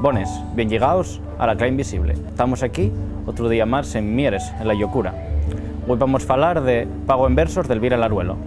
Bones, bien llegados a la Cla Invisible. Estamos aquí otro día más en Mieres, en la Llocura. Hoy vamos a hablar de Pago en versos de Elvira Laruelo.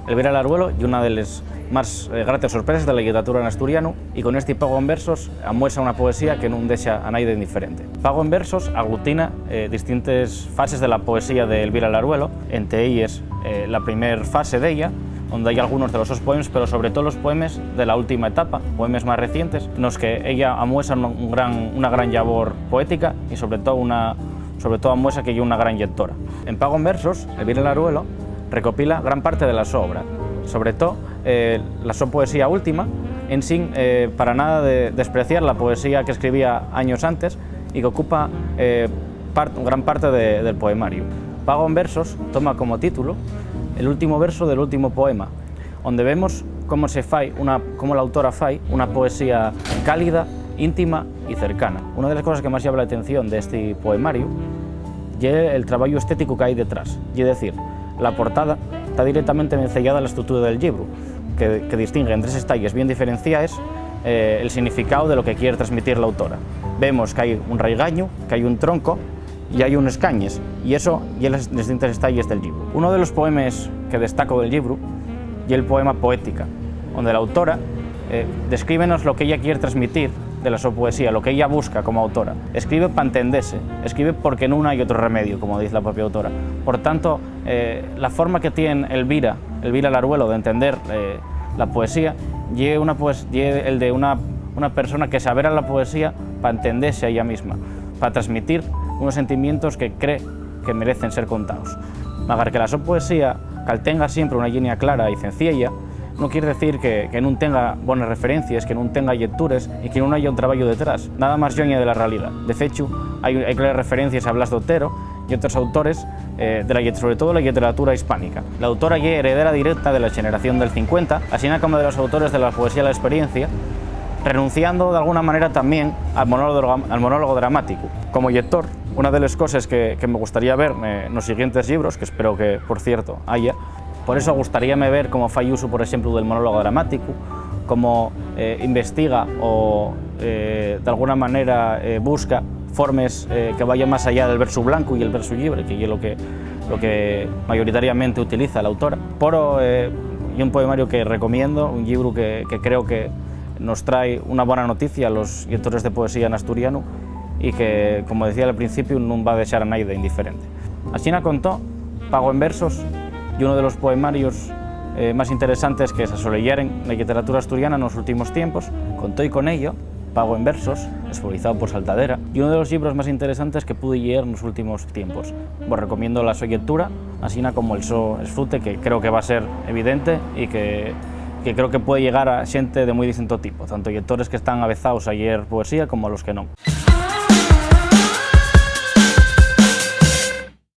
Elvira Laruelo y una de las más gratas sorpresas de la literatura en asturiano, y con este Pago en versos amuesa una poesía que no deja a nadie indiferente. Pago en versos aglutina distintas fases de la poesía de Elvira Laruelo, entre ellas la primera fase de ella, donde hay algunos de los sus poemas, pero sobre todo los poemas de la última etapa, poemas más recientes, en los que ella amuesa una gran labor poética y sobre todo amuesa que es una gran lectora. En Pago en versos, Elvira Laruelo recopila gran parte de la su obra, sobre todo la su poesía última, en sin para nada despreciar la poesía que escribía años antes y que ocupa gran parte del poemario. Pago en versos toma como título el último verso del último poema, donde vemos cómo la autora fai una poesía cálida, íntima y cercana. Una de las cosas que más llama la atención de este poemario es el trabajo estético que hay detrás, es decir, la portada está directamente encellada a la estructura del libro, que distingue en tres estalles bien diferenciadas el significado de lo que quiere transmitir la autora. Vemos que hay un raigaño, que hay un tronco y hay unos cañes, y eso y las distintas estalles del libro. Uno de los poemas que destaco del libro es el poema Poética, donde la autora descríbenos lo que ella quiere transmitir de la su poesía, lo que ella busca como autora. Escribe para entenderse, escribe porque no hay otro remedio, como dice la propia autora. Por tanto, la forma que tiene Elvira Laruelo de entender la poesía es el de una persona que sabe la poesía para entenderse a ella misma, para transmitir unos sentimientos que cree que merecen ser contados. Magar que la su poesía tenga siempre una línea clara y sencilla, no quiere decir que no tenga buenas referencias, que no tenga lecturas y que no haya un trabajo detrás, nada más lloña de la realidad. De hecho, hay claras referencias a Blas de Otero y otros autores, sobre todo de la literatura hispánica. La autora es heredera directa de la generación del 50, así como de los autores de la poesía de la experiencia, renunciando de alguna manera también al monólogo dramático. Como lector, una de las cosas que me gustaría ver en los siguientes libros, que espero que, por cierto, haya, por eso gustaríame ver cómo fai uso, por ejemplo, del monólogo dramático, cómo investiga o de alguna manera busca formas que vayan más allá del verso blanco y el verso libre, que es lo que mayoritariamente utiliza la autora. Poro y un poemario que recomiendo, un libro que creo que nos trae una buena noticia a los lectores de poesía en asturiano y que, como decía al principio, no va a dejar a nadie indiferente. Así contó Pago en versos, y uno de los poemarios más interesantes que se asolellaren en la literatura asturiana en los últimos tiempos. Contó y con ello Pago en versos, esforzado por Saltadera, y uno de los libros más interesantes que pude leer en los últimos tiempos. Pues recomiendo la su lectura, así como el so esfrute, que creo que va a ser evidente y que creo que puede llegar a gente de muy distinto tipo, tanto lectores que están avezados a leer poesía como a los que no.